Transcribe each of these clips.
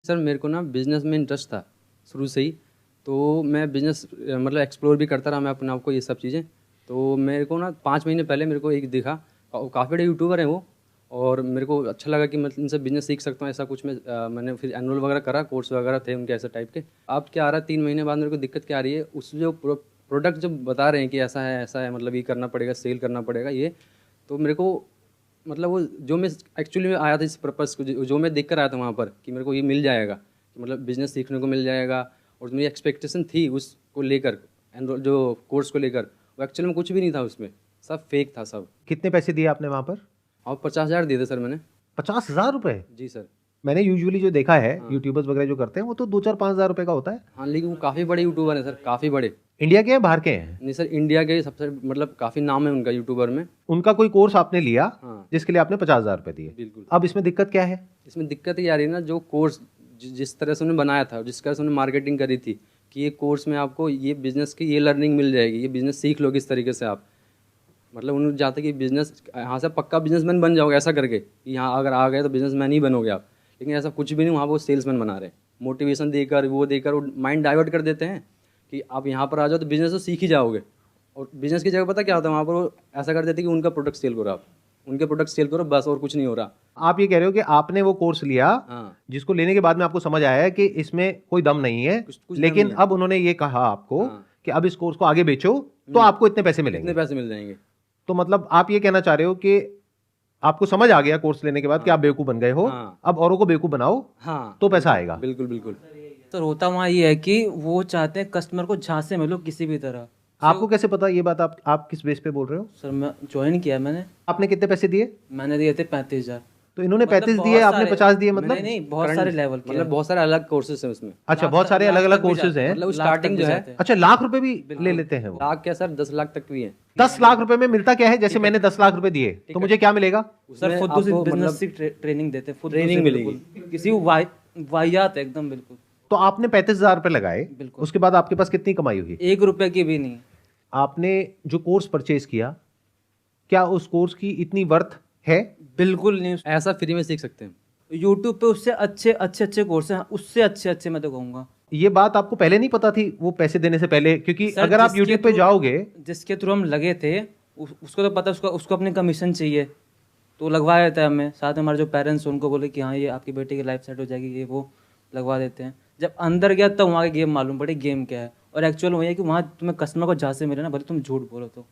Sir मेरे को ना बिज़नेस में इंटरेस्ट था शुरू से ही। तो मैं बिज़नेस मतलब एक्सप्लोर भी करता रहा मैं अपने आप को ये सब चीज़ें। तो मेरे को ना 5 महीने पहले मेरे को एक दिखा, काफ़ी बड़े यूट्यूबर हैं वो। और मेरे को अच्छा लगा कि मैं इनसे बिज़नेस सीख सकता हूँ ऐसा कुछ। मैंने फिर एनुअल वगैरह करा, कोर्स वगैरह थे उनके ऐसे टाइप के। अब क्या आ रहा है 3 महीने बाद मेरे को दिक्कत क्या आ रही है, उस जो प्रोडक्ट जो बता रहे हैं कि ऐसा है मतलब ये करना पड़ेगा, सेल करना पड़ेगा ये। तो मेरे को मतलब वो जो मैं एक्चुअली में आया था इस पर्पज़ को, जो मैं देख कर आया था वहाँ पर कि मेरे को ये मिल जाएगा, कि मतलब बिज़नेस सीखने को मिल जाएगा। और मेरी एक्सपेक्टेशन थी उसको लेकर, एनरोल जो कोर्स को लेकर, वो एक्चुअली में कुछ भी नहीं था उसमें, सब फेक था सब। कितने पैसे दिए आपने वहाँ पर? और 50,000 दिए थे सर मैंने। 50,000 रुपए? जी सर। मैंने यूजुअली जो देखा है हाँ यूट्यूबर्स वगैरह जो करते हैं वो तो 2-4-5,000 रुपए का होता है। हाँ, लेकिन वो काफ़ी बड़े यूट्यूबर हैं सर, काफ़ी बड़े। इंडिया के हैं बाहर के हैं? नहीं सर, इंडिया के सबसे मतलब काफ़ी नाम है उनका यूट्यूबर में। उनका कोई कोर्स आपने लिया हाँ जिसके लिए आपने 50,000 रुपए दिए? बिल्कुल। अब इसमें दिक्कत क्या है? इसमें दिक्कत ये आ रही है ना, जो कोर्स जिस तरह से उन्होंने बनाया था, जिस तरह से उन्होंने मार्केटिंग करी थी कि ये कोर्स में आपको ये बिज़नेस की ये लर्निंग मिल जाएगी, ये बिज़नेस सीख लोगे इस तरीके से आप। मतलब उन्होंने चाहते कि बिज़नेस यहाँ से पक्का बिजनेसमैन बन जाओगे ऐसा करके, कि यहाँ अगर आ गए तो बिजनेसमैन ही बनोगे आप। लेकिन ऐसा कुछ भी नहीं, वहाँ वो सेल्समैन बना रहे हैं। मोटिवेशन देकर वो माइंड डाइवर्ट कर देते हैं कि आप यहाँ पर आ जाओ तो बिज़नेस तो सीख ही जाओगे। और बिज़नेस की जगह पता क्या होता है वहाँ पर, वो ऐसा कर देते हैं कि उनका प्रोडक्ट सेल करो आप, उनके प्रोडक्ट सेल करो बस, और कुछ नहीं हो रहा। आप ये कह रहे हो कि आपने वो कोर्स लिया हाँ, जिसको लेने के बाद में आपको समझ आया है कि इसमें कोई दम नहीं है, कुछ लेकिन दम नहीं अब उन्होंने ये कहा आपको है। हाँ, कि अब इस कोर्स को आगे बेचो तो आपको इतने पैसे कितने मिलेंगे। पैसे मिल जाएंगे। तो मतलब आप ये कहना चाह रहे हो कि आपको समझ आ गया कोर्स लेने के बाद कि हाँ आप बेवकूफ बन गए हो, हाँ अब औरों को बेवकूफ बनाओ हाँ, तो पैसा आएगा। बिल्कुल बिल्कुल। तो होता वहाँ ये है कि वो चाहते हैं कस्टमर को झांसे में लो किसी भी तरह। आपको कैसे पता ये बात? आप किस बेस पे बोल रहे हो? सर मैं ज्वाइन किया मैंने आपने कितने पैसे दिए? मैंने दिए थे 35,000। तो इन्होंने मतलब 35 बहुत दिए, आपने सारे- 50 दिए, नहीं मतलब? नहीं बहुत सारे लेवल के मतलब बहुत सारे अलग कोर्सेज हैं उसमें। अच्छा, बहुत सारे अलग अलग कोर्सेज हैं। मतलब लाख स्टार्टिंग तक जो भी है जाते हैं। अच्छा, लाख रुपए भी ले लेते हैं वो? लाख क्या सर, 10 लाख तक भी है। 10 लाख रुपए में मिलता क्या है? जैसे मैंने 10 लाख रुपए दिए तो मुझे क्या मिलेगा? सर खुद आपको से मतलब बिजनेस की ट्रेनिंग देते हैं, खुद ट्रेनिंग से मिलेगी। बिल्कुल। किसी को वाहियात है एकदम बिल्कुल। तो आपने 35,000 रुपए लगाए, बिल्कुल। उसके बाद आपके पास कितनी कमाई हुई? 1 रुपए की भी नहीं। आपने जो कोर्स परचेज किया, क्या उस कोर्स की इतनी वर्थ है? बिल्कुल नहीं। ऐसा फ्री में सीख सकते हैं। यूट्यूब पे उससे अच्छे कोर्स हैं, उससे अच्छे मैं तो कहूँगा। ये बात आपको पहले नहीं पता थी वो पैसे देने से पहले? क्योंकि सर, अगर आप जिसके यूट्यूब पे थ्रू- जाओगे, जिसके थ्रू हम लगे थे उसको तो पता, उसको अपनी कमीशन चाहिए तो लगवा देता है हमें। साथ में हमारे जो पेरेंट्स उनको बोले कि हाँ ये आपकी बेटी की लाइफ सेट हो जाएगी, ये वो लगवा देते हैं। जब अंदर गया तब वहाँ की गेम मालूम पड़ी गेम क्या है। और एक्चुअल वही है कि वहाँ तुम्हें कस्टमर को जहाँ से मिले ना, भले तुम झूठ बोलो तो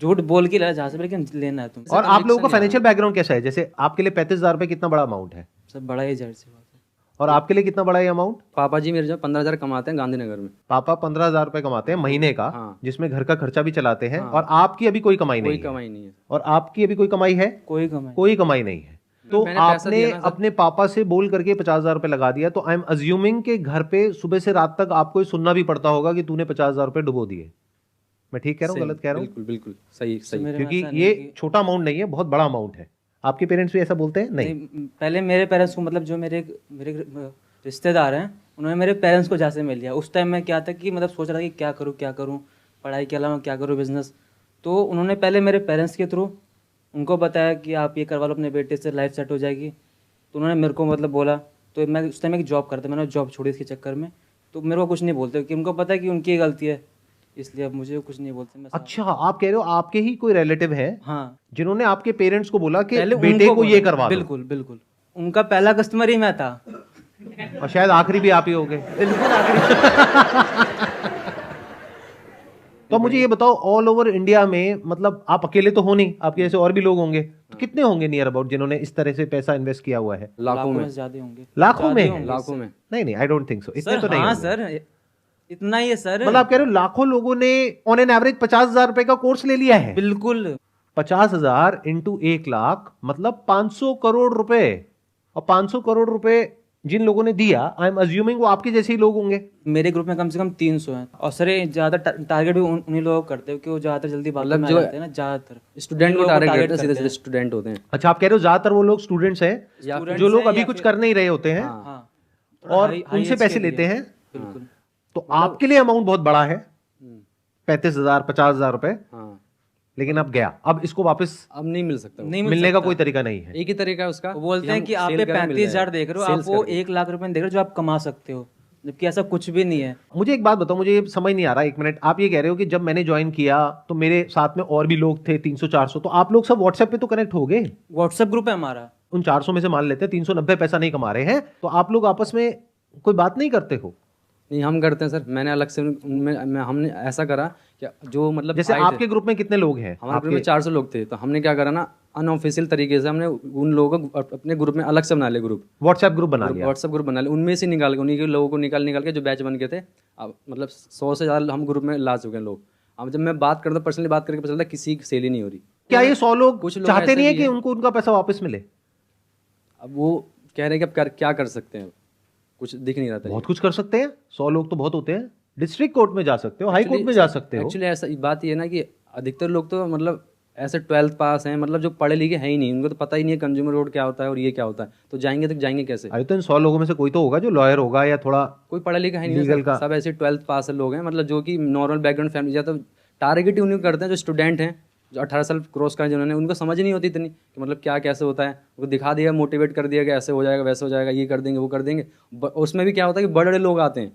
झूठ बोल के जहाँ से मिले, लेकिन लेना है तुम। और आप लोगों का फाइनेंशियल बैकग्राउंड कैसा है? जैसे आपके लिए 35,000 रुपए कितना बड़ा अमाउंट है, सब बड़ा ही जाहिर सी बात है। और आपके लिए कितना बड़ा ये अमाउंट? पापा जी मेरे जो 15,000 कमाते हैं गांधीनगर में। पापा 15,000 रुपए कमाते हैं महीने का, हाँ। जिसमें घर का खर्चा भी चलाते हैं, हाँ। और आपकी अभी कोई कमाई कोई नहीं है। कमाई नहीं है। और आपकी अभी कोई कमाई है? कोई कमाई कोई कमाई नहीं है। तो मैंने पैसा आपने दिया ना सर। अपने पापा से बोल करके 50,000 रुपए लगा दिया, तो आई एम अज्यूमिंग के घर पे सुबह से रात तक आपको ये सुनना भी पड़ता होगा कि तूने 50,000 रुपए डुबो दिए। मैं ठीक कह रहा हूँ, सही, गलत कह रहा हूँ? बिल्कुल बिल्कुल सही सही। मेरे में क्योंकि ऐसा नहीं ये है कि- छोटा अमाउंट नहीं है, बहुत बड़ा अमाउंट है। आपके पेरेंट्स भी ऐसा बोलते हैं? नहीं। पहले मेरे पेरेंट्स को, मतलब जो मेरे रिश्तेदार हैं, उन्होंने मेरे पेरेंट्स को जहाँ से मिल लिया। उस टाइम में क्या था कि मतलब सोच रहा था कि क्या करूँ पढ़ाई के अलावा, क्या करूँ बिजनेस। तो उन्होंने पहले मेरे पेरेंट्स के थ्रू उनको बताया कि आप ये करवा लो अपने बेटे से, लाइफ सेट हो जाएगी। तो उन्होंने मेरे को मतलब बोला, तो मैं उस टाइम एक जॉब करता, मैंने जॉब छोड़ी इसके चक्कर में। तो मेरे को कुछ नहीं बोलते कि उनको पता है कि उनकी गलती है, इसलिए अब मुझे कुछ नहीं बोलते। मैं अच्छा, आप कह रहे हो आपके ही कोई रिलेटिव हैं हाँ, जिन्होंने आपके पेरेंट्स को बोला कि पहले बेटे उनको को ये बोला। करवा दो, बिल्कुल बिल्कुल, उनका पहला कस्टमर ही मैं था। और शायद आखिरी भी आप ही होगे। बिल्कुल आखिरी। तो मुझे ये बताओ, ऑल ओवर इंडिया में, मतलब आप अकेले तो हो नहीं, आपके जैसे और भी लोग होंगे, तो कितने होंगे नियर अबाउट जिन्होंने इस तरह से पैसा इन्वेस्ट किया हुआ है? लाखों में। से ज्यादा होंगे। लाखों ज्यादा में? होंगे लाखों इससे। में। नहीं नहीं, आई डोंट थिंक सो, इतने सर तो नहीं हाँ होंगे। सर, इतना ही है सर। मतलब आप कह रहे हो लाखों लोगों ने ऑन एन एवरेज 50,000 रुपए का कोर्स ले लिया है? बिल्कुल। 50,000 इंटू 1 लाख मतलब 500 करोड़ रुपए। और 500 करोड़ रुपए जिन लोगों ने दिया, आई एम अज्यूमिंग वो आपके जैसे ही लोग होंगे। मेरे ग्रुप में कम से कम 300 हैं। और सर ये ज्यादा टारगेट भी उन्हीं लोगों को करते हैं क्योंकि वो ज्यादातर जल्दी बातों मतलब में आ जो जाते हैं ना, ज्यादातर स्टूडेंट को उन्हीं लोगों टारगेट करते हैं, करते सीधे सीधे स्टूडेंट होते हैं। अच्छा, आप कह रहे हो ज्यादातर वो लोग स्टूडेंट्स हैं या Students जो लोग हैं अभी या कुछ फिर- कर नहीं रहे होते हैं, हाँ हाँ, और high उनसे age पैसे के लिए। लेते हैं। बिल्कुल। तो आपके लिए अमाउंट बहुत बड़ा है, हम्म, 35,000 50,000 रुपए। हाँ लेकिन अब गया, अब इसको वापस अब नहीं मिल सकता वो। नहीं मिल मिलने का सकता। कोई तरीका नहीं है। एक ही तरीका है उसका, वो बोलते कि हैं हम कि आप सेल पे करें, मिल 35,000 जाएगा। देख रहे हो, आप सेल्स वो करके। 1 लाख रुपए देख रहे हो जो आप कमा सकते हो, जबकि ऐसा कुछ भी नहीं है। मुझे एक बात बताओ, मुझे ये समझ नहीं आ रहा, एक मिनट। आप ये कह रहे हो कि जब मैंने ज्वाइन किया तो मेरे साथ में और भी लोग थे 300-400, तो आप लोग सब व्हाट्सएप पे तो कनेक्ट हो गए। व्हाट्सएप ग्रुप है हमारा। उन 400 में से मान लेते हैं 390 पैसा नहीं कमा रहे हैं, तो आप लोग आपस में कोई बात नहीं करते हो? नहीं, हम करते हैं सर। मैंने अलग से हमने ऐसा करा कि जो मतलब जैसे आए थे, आपके ग्रुप में कितने लोग हैं? हमारे ग्रुप में 400 लोग थे, तो हमने क्या करा ना, अनऑफिशियल तरीके से हमने उन लोगों को अपने ग्रुप में अलग से बना लिया, ग्रुप व्हाट्सएप ग्रुप बना लिया। व्हाट्सएप ग्रुप बना लिया, उनमें से निकाल के उन्हीं के लोगों को निकाल के जो बैच बन के थे, अब मतलब 100 से ज़्यादा हम ग्रुप में ला चुके हैं लोग। अब जब मैं बात करता हूँ, पर्सनली बात करके पता चलता है किसी की सेल ही नहीं हो रही। क्या ये 100 लोग कुछ लोग चाहते ऐसे नहीं है भी कि हैं। उनको उनका पैसा वापस मिले? अब वो कह रहे हैं कि अब क्या कर सकते हैं, कुछ दिख नहीं रहा था। बहुत कुछ कर सकते हैं, 100 लोग तो बहुत होते हैं। डिस्ट्रिक्ट कोर्ट में जा सकते हो, हाई कोर्ट में जा सकते हो। एक्चुअली ऐसा बात ये है ना कि अधिकतर लोग तो मतलब ऐसे 12th पास हैं, मतलब जो पढ़े लिखे हैं ही नहीं, उनको तो पता ही नहीं है कंज्यूमर रोड क्या होता है और ये क्या होता है, तो जाएंगे कैसे? अरे तो इन 100 लोगों में से कोई तो होगा जो लॉयर होगा या थोड़ा कोई पढ़ा लिखा है नहीं लीगल ना, का। सब ऐसे 12th पास लोग हैं, मतलब जो कि नॉर्मल बैकग्राउंड फैमिली, या तो टारगेट ही उन्हीं को करते हैं जो स्टूडेंट हैं, जो 18 साल क्रॉस करें जिन्होंने, उनको समझ नहीं होती इतनी कि मतलब क्या कैसे होता है। वो दिखा दिया, मोटिवेट कर दिया कि ऐसे हो जाएगा, वैसे हो जाएगा, ये कर देंगे, वो कर देंगे। उसमें भी क्या होता है कि बड़े बड़े लोग आते हैं,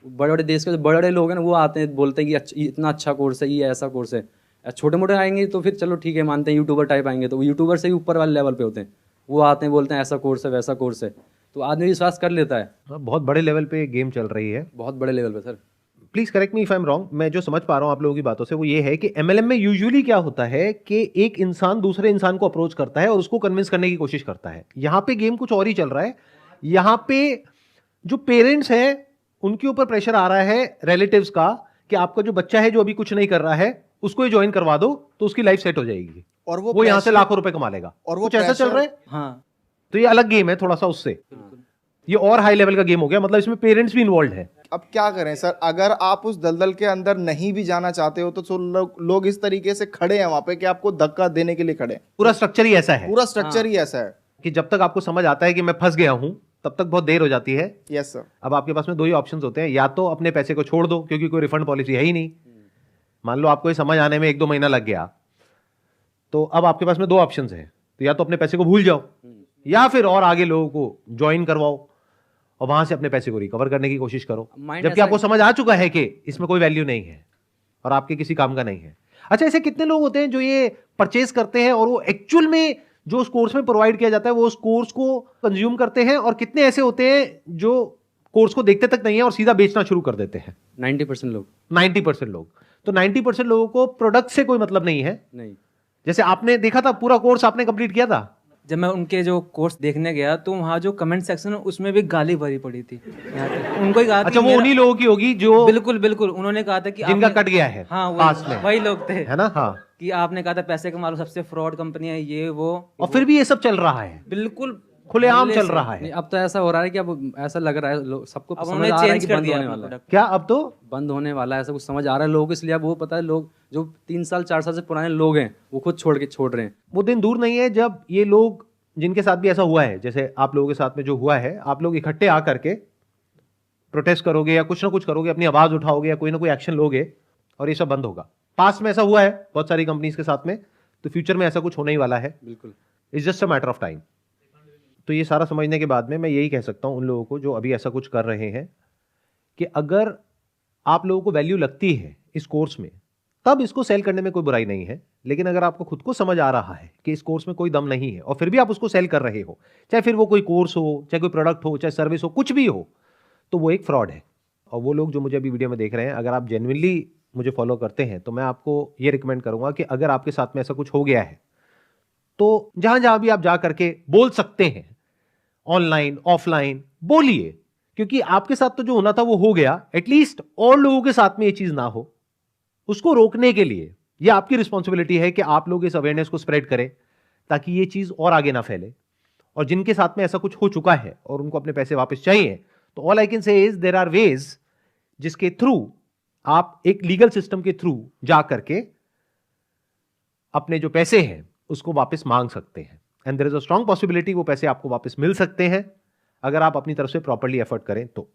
बड़े बड़े देश के जो बड़े बड़े लोग हैं ना, वो आते हैं, बोलते हैं कि इतना अच्छा कोर्स है, ये ऐसा कोर्स है। छोटे मोटे आएंगे तो फिर चलो ठीक है, मानते हैं, यूट्यूबर टाइप आएंगे तो वो यूट्यूबर से भी ऊपर वाले लेवल पे होते हैं, वो आते हैं, बोलते हैं ऐसा कोर्स है, वैसा कोर्स है, तो आदमी विश्वास कर लेता है। बहुत बड़े लेवल पे गेम चल रही है। बहुत बड़े लेवल पे sir. Please correct me if I am wrong. मैं जो समझ पा रहा हूं आप लोगों की बातों से वो ये है कि एमएलएम में यूजुअली क्या होता है कि एक इंसान दूसरे इंसान को अप्रोच करता है और उसको कन्विंस करने की कोशिश करता है। यहां पे गेम कुछ और ही चल रहा है। यहां पे जो पेरेंट्स हैं उनके ऊपर प्रेशर आ रहा है रिलेटिव्स का कि आपका जो बच्चा है जो अभी कुछ नहीं कर रहा है उसको ही ज्वाइन करवा दो तो उसकी लाइफ सेट हो जाएगी और वो यहां से लाखों रुपए कमा लेगा। और वो कुछ ऐसा चल रहा है। हाँ, तो ये अलग गेम है थोड़ा सा उससे, ये और हाई लेवल का गेम हो गया, मतलब इसमें पेरेंट्स भी इन्वॉल्व है। अब क्या करें सर, अगर आप उस दलदल के अंदर नहीं भी जाना चाहते हो तो लोग इस तरीके से खड़े हैं वहां पे कि आपको धक्का देने के लिए खड़े हैं। पूरा स्ट्रक्चर ही ऐसा है पूरा स्ट्रक्चर ही ऐसा है कि जब तक आपको समझ आता है कि मैं फंस गया हूं तब तक बहुत देर हो जाती है। Yes sir. अब आपके पास में दो ही ऑप्शंस होते हैं, या तो अपने पैसे को छोड़ दो क्योंकि कोई रिफंड पॉलिसी है ही नहीं। मान लो आपको ये समझ आने में 1-2 महीना लग गया, तो अब आपके पास में दो ऑप्शंस हैं, तो या तो अपने पैसे को भूल जाओ या फिर और आगे लोगों को ज्वाइन करवाओ और वहां से अपने पैसे को रिकवर करने की कोशिश करो, Mind जबकि ऐसा आपको समझ आ चुका है कि इसमें कोई वैल्यू नहीं है और आपके किसी काम का नहीं है। अच्छा, ऐसे कितने लोग होते हैं जो ये परचेज करते हैं और वो एक्चुअल में जो उस कोर्स में प्रोवाइड किया जाता है वो उस कोर्स को कंज्यूम करते हैं, और कितने ऐसे होते हैं जो कोर्स को देखते तक नहीं है और सीधा बेचना शुरू कर देते हैं? 90% लोग 90% लोग। तो 90% लोगों को प्रोडक्ट से कोई मतलब नहीं है। नहीं। जैसे आपने देखा था पूरा कोर्स आपने कंप्लीट किया था, जब मैं उनके जो कोर्स देखने गया तो वहाँ जो कमेंट सेक्शन है उसमें भी गाली भरी पड़ी थी। यहाँ तक उनको ही कहा कि अच्छा वो मेरा- उन्हीं लोगों की होगी जो बिल्कुल बिल्कुल, उन्होंने कहा था कि जिनका आपने- कट गया है हाँ पास में, वही लोग थे, है ना? हाँ। कि आपने कहा था पैसे कमा लो, सबसे फ्रॉड कंपनी है ये वो, और फिर भी ये सब चल रहा है, बिल्कुल खुलेआम पहले चल से। रहा है। नहीं, अब तो ऐसा हो रहा है कि अब ऐसा लग रहा है सबको अब समझ उन्होंने आ रहा है चेंज कि कर बंद दिया होने अपना वाला है, प्रोडक्ट। क्या अब तो बंद होने वाला है, ऐसा कुछ समझ आ रहा है लोगों को। इसलिए अब वो पता है, लोग जो 3 साल 4 साल से पुराने लोग हैं वो खुद छोड़ रहे हैं। वो दिन दूर नहीं है जब ये लोग जिनके साथ भी ऐसा हुआ है, जैसे आप लोगों के साथ में जो हुआ है, आप लोग इकट्ठे आ करके प्रोटेस्ट करोगे या कुछ ना कुछ करोगे, अपनी आवाज उठाओगे या कोई ना कोई एक्शन लोगे और ये सब बंद होगा। पास्ट में ऐसा हुआ है बहुत सारी कंपनीज के साथ में, तो फ्यूचर में ऐसा कुछ होने ही वाला है। बिल्कुल। It's just a matter of time. तो ये सारा समझने के बाद में मैं यही कह सकता हूं उन लोगों को जो अभी ऐसा कुछ कर रहे हैं कि अगर आप लोगों को वैल्यू लगती है इस कोर्स में तब इसको सेल करने में कोई बुराई नहीं है, लेकिन अगर आपको खुद को समझ आ रहा है कि इस कोर्स में कोई दम नहीं है और फिर भी आप उसको सेल कर रहे हो, चाहे फिर वो कोई कोर्स हो, चाहे कोई प्रोडक्ट हो, चाहे सर्विस हो, कुछ भी हो, तो वो एक फ्रॉड है। और वो लोग जो मुझे अभी वीडियो में देख रहे हैं, अगर आप जेन्युइनली मुझे फॉलो करते हैं तो मैं आपको ये रिकमेंड करूंगा कि अगर आपके साथ में ऐसा कुछ हो गया है तो जहां जहां भी आप जा करके बोल सकते हैं, ऑनलाइन ऑफलाइन बोलिए, क्योंकि आपके साथ तो जो होना था वो हो गया, एटलीस्ट और लोगों के साथ में ये चीज ना हो, उसको रोकने के लिए ये आपकी रिस्पॉन्सिबिलिटी है कि आप लोग इस अवेयरनेस को स्प्रेड करें ताकि ये चीज और आगे ना फैले। और जिनके साथ में ऐसा कुछ हो चुका है और उनको अपने पैसे वापस चाहिए, तो all I can say is there are ways जिसके थ्रू आप एक लीगल सिस्टम के थ्रू जा करके अपने जो पैसे हैं उसको वापस मांग सकते हैं, and there is a strong possibility वो पैसे आपको वापस मिल सकते हैं अगर आप अपनी तरफ से प्रॉपर्ली एफर्ट करें तो।